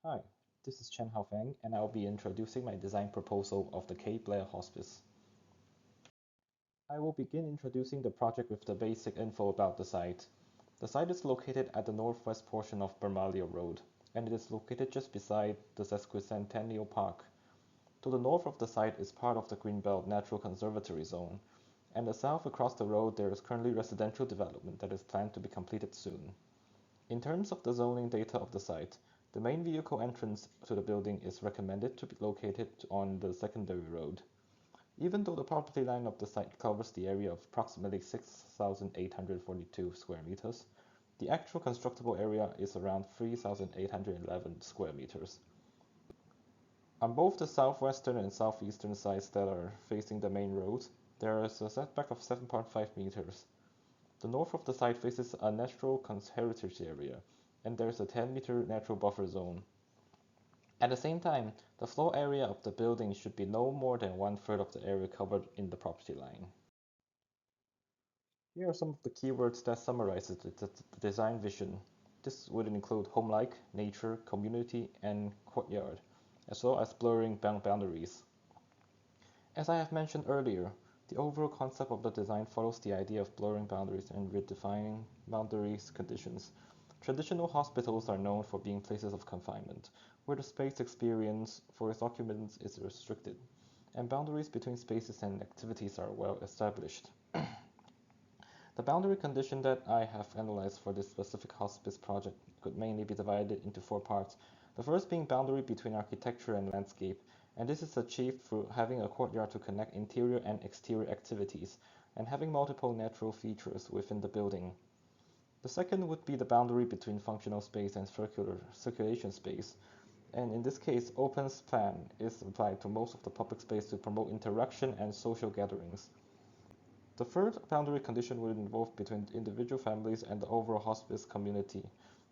Hi, this is Chenhao Feng, and I'll be introducing my design proposal of the KBH Hospice. I will begin introducing the project with the basic info about the site. The site is located at the northwest portion of Bermalia Road, and it is located just beside the Sesquicentennial Park. To the north of the site is part of the Greenbelt Natural Conservatory Zone, and the south across the road there is currently residential development that is planned to be completed soon. In terms of the zoning data of the site, the main vehicle entrance to the building is recommended to be located on the secondary road. Even though the property line of the site covers the area of approximately 6,842 square meters, the actual constructible area is around 3,811 square meters. On both the southwestern and southeastern sides that are facing the main road, there is a setback of 7.5 meters. The north of the site faces a natural heritage area, and there is a 10-meter natural buffer zone. At the same time, the floor area of the building should be no more than one-third of the area covered in the property line. Here are some of the keywords that summarizes the design vision. This would include home-like, nature, community, and courtyard, as well as blurring boundaries. As I have mentioned earlier, the overall concept of the design follows the idea of blurring boundaries and redefining boundaries conditions. Traditional hospitals are known for being places of confinement, where the space experience for its occupants is restricted, and boundaries between spaces and activities are well established. The boundary condition that I have analyzed for this specific hospice project could mainly be divided into four parts. The first being boundary between architecture and landscape, and this is achieved through having a courtyard to connect interior and exterior activities, and having multiple natural features within the building. The second would be the boundary between functional space and circulation space, and in this case, open plan is applied to most of the public space to promote interaction and social gatherings. The third boundary condition would involve between individual families and the overall hospice community.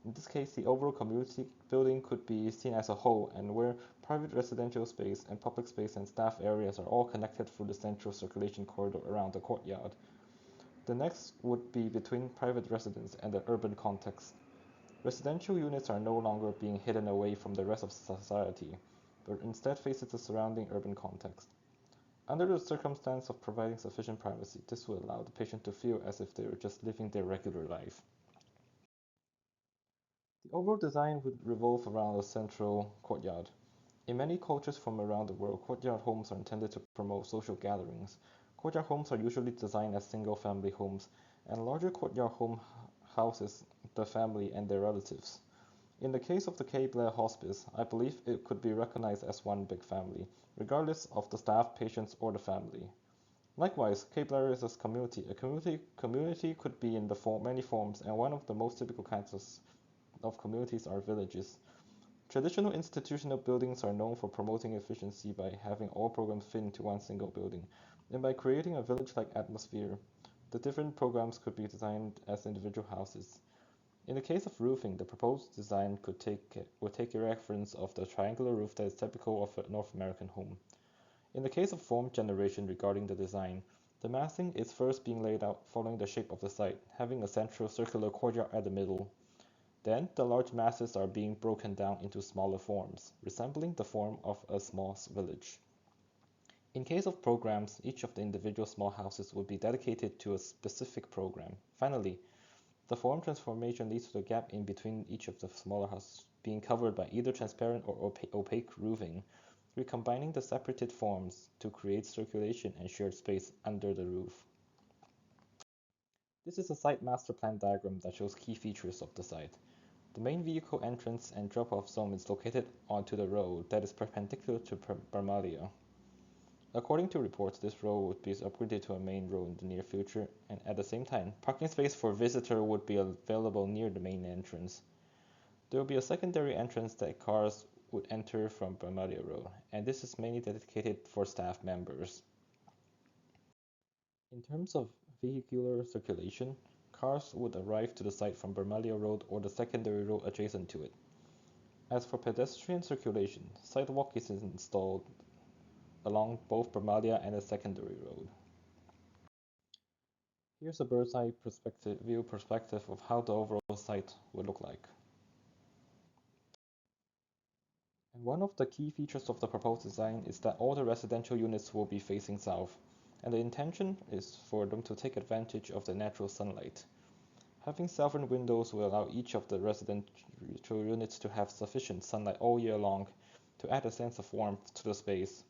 In this case, the overall community building could be seen as a whole, and where private residential space and public space and staff areas are all connected through the central circulation corridor around the courtyard. The next would be between private residents and the urban context. Residential units are no longer being hidden away from the rest of society, but instead faces the surrounding urban context. Under the circumstance of providing sufficient privacy, this will allow the patient to feel as if they were just living their regular life. The overall design would revolve around a central courtyard. In many cultures from around the world, courtyard homes are intended to promote social gatherings. Courtyard homes are usually designed as single-family homes, and larger courtyard home houses the family and their relatives. In the case of the KBH Hospice, I believe it could be recognized as one big family, regardless of the staff, patients, or the family. Likewise, KBH is a community. A community could be in many forms, and one of the most typical kinds of communities are villages. Traditional institutional buildings are known for promoting efficiency by having all programs fit into one single building, and by creating a village-like atmosphere. The different programs could be designed as individual houses. In the case of roofing, the proposed design would take a reference of the triangular roof that is typical of a North American home. In the case of form generation regarding the design, the massing is first being laid out following the shape of the site, having a central circular courtyard at the middle. Then, the large masses are being broken down into smaller forms, resembling the form of a small village. In case of programs, each of the individual small houses would be dedicated to a specific program. Finally, the form transformation leads to the gap in between each of the smaller houses being covered by either transparent or opaque roofing, recombining the separated forms to create circulation and shared space under the roof. This is a site master plan diagram that shows key features of the site. The main vehicle entrance and drop-off zone is located onto the road that is perpendicular to Bermalia. According to reports, this road would be upgraded to a main road in the near future, and at the same time, parking space for visitor would be available near the main entrance. There will be a secondary entrance that cars would enter from Bermalia Road, and this is mainly dedicated for staff members. In terms of vehicular circulation, cars would arrive to the site from Bermalia Road or the secondary road adjacent to it. As for pedestrian circulation, sidewalk is installed along both Bermalia and the secondary road. Here's a bird's eye perspective of how the overall site would look like. And one of the key features of the proposed design is that all the residential units will be facing south, and the intention is for them to take advantage of the natural sunlight. Having southern windows will allow each of the residential units to have sufficient sunlight all year long to add a sense of warmth to the space.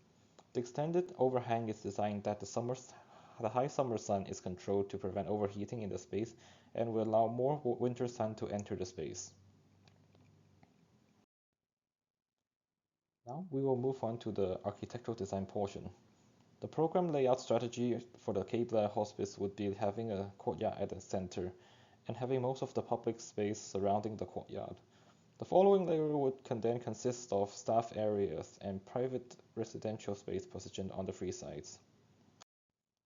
The extended overhang is designed that the high summer sun is controlled to prevent overheating in the space and will allow more winter sun to enter the space. Now we will move on to the architectural design portion. The program layout strategy for the KBH hospice would be having a courtyard at the center and having most of the public space surrounding the courtyard. The following layer would then consist of staff areas and private residential space positioned on the three sides.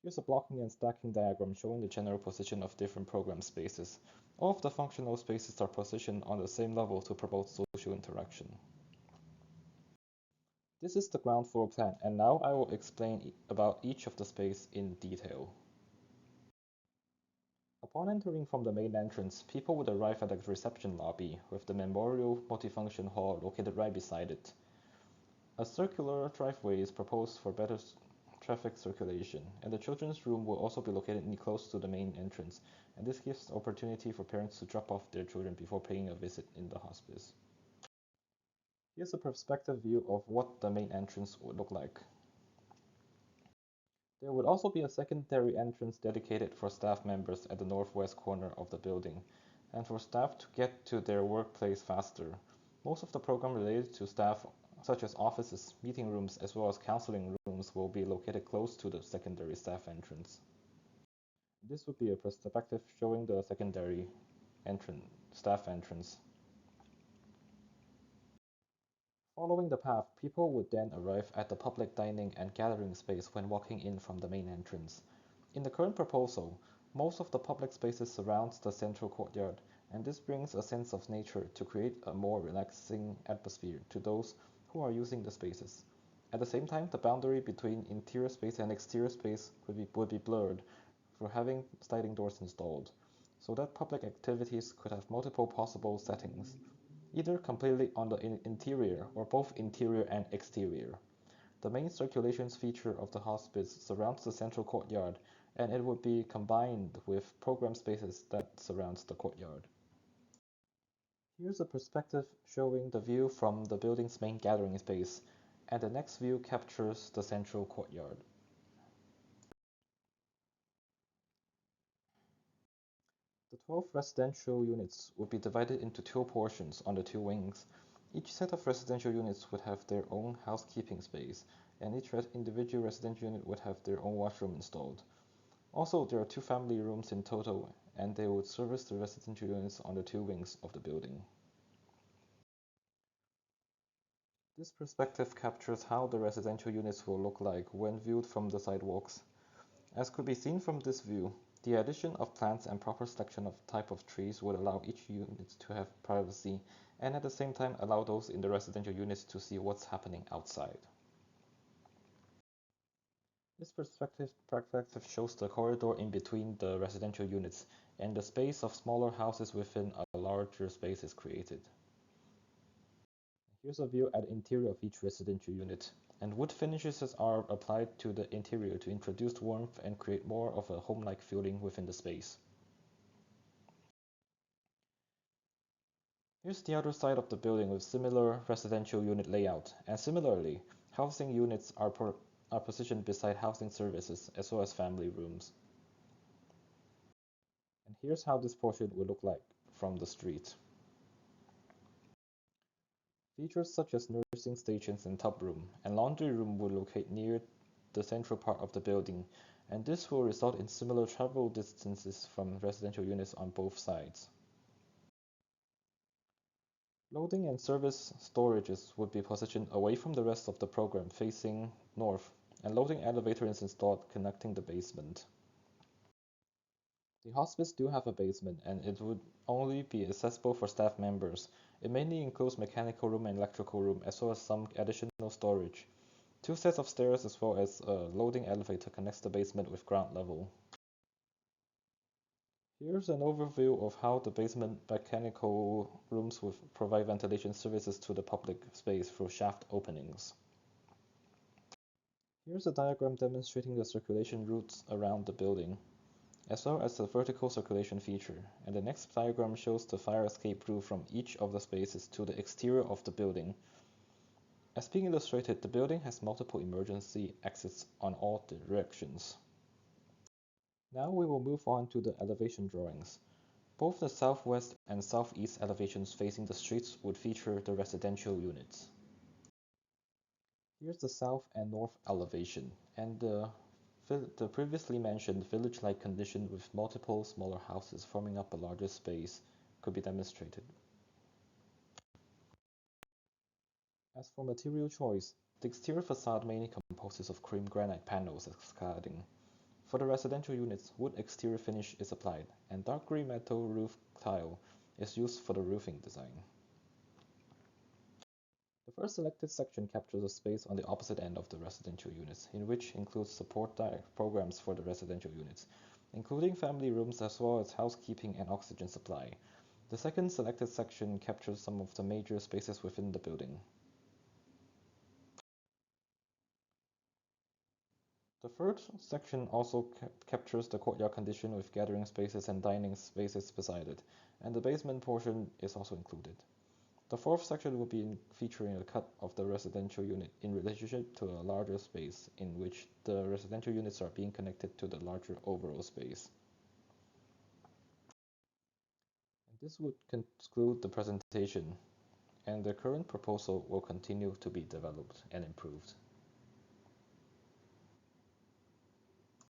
Here's a blocking and stacking diagram showing the general position of different program spaces. All of the functional spaces are positioned on the same level to promote social interaction. This is the ground floor plan, and now I will explain about each of the space in detail. Upon entering from the main entrance, people would arrive at the reception lobby, with the memorial multifunction hall located right beside it. A circular driveway is proposed for better traffic circulation, and the children's room will also be located close to the main entrance, and this gives opportunity for parents to drop off their children before paying a visit in the hospice. Here's a perspective view of what the main entrance would look like. There would also be a secondary entrance dedicated for staff members at the northwest corner of the building, and for staff to get to their workplace faster. Most of the program related to staff, such as offices, meeting rooms, as well as counseling rooms, will be located close to the secondary staff entrance. This would be a perspective showing the secondary staff entrance. Following the path, people would then arrive at the public dining and gathering space when walking in from the main entrance. In the current proposal, most of the public spaces surrounds the central courtyard, and this brings a sense of nature to create a more relaxing atmosphere to those who are using the spaces. At the same time, the boundary between interior space and exterior space would be blurred for having sliding doors installed, so that public activities could have multiple possible settings, either completely on the interior or both interior and exterior. The main circulations feature of the hospice surrounds the central courtyard, and it would be combined with program spaces that surrounds the courtyard. Here's a perspective showing the view from the building's main gathering space, and the next view captures the central courtyard. The 12 residential units would be divided into two portions on the two wings. Each set of residential units would have their own housekeeping space, and each individual residential unit would have their own washroom installed. Also, there are two family rooms in total, and they would service the residential units on the two wings of the building. This perspective captures how the residential units will look like when viewed from the sidewalks. As could be seen from this view, the addition of plants and proper selection of type of trees would allow each unit to have privacy and at the same time allow those in the residential units to see what's happening outside. This perspective shows the corridor in between the residential units, and the space of smaller houses within a larger space is created. Here's a view at the interior of each residential unit, and wood finishes are applied to the interior to introduce warmth and create more of a home-like feeling within the space. Here's the other side of the building with similar residential unit layout, and similarly, housing units are positioned beside housing services as well as family rooms. And here's how this portion would look like from the street. Features such as nursing stations and tub room and laundry room will locate near the central part of the building, and this will result in similar travel distances from residential units on both sides. Loading and service storages would be positioned away from the rest of the program facing north, and loading elevator is installed connecting the basement. The hospice do have a basement, and it would only be accessible for staff members. It mainly includes mechanical room and electrical room, as well as some additional storage. Two sets of stairs as well as a loading elevator connects the basement with ground level. Here's an overview of how the basement mechanical rooms will provide ventilation services to the public space through shaft openings. Here's a diagram demonstrating the circulation routes around the building, as well as the vertical circulation feature, and the next diagram shows the fire escape route from each of the spaces to the exterior of the building. As being illustrated, the building has multiple emergency exits on all directions. Now we will move on to the elevation drawings. Both the southwest and southeast elevations facing the streets would feature the residential units. Here's the south and north elevation, and the previously mentioned village-like condition with multiple smaller houses forming up a larger space could be demonstrated. As for material choice, the exterior facade mainly composes of cream granite panels as cladding. For the residential units, wood exterior finish is applied, and dark green metal roof tile is used for the roofing design. The first selected section captures a space on the opposite end of the residential units, in which includes support programs for the residential units, including family rooms as well as housekeeping and oxygen supply. The second selected section captures some of the major spaces within the building. The third section also captures the courtyard condition with gathering spaces and dining spaces beside it, and the basement portion is also included. The fourth section will be featuring a cut of the residential unit in relationship to a larger space in which the residential units are being connected to the larger overall space. And this would conclude the presentation, and the current proposal will continue to be developed and improved.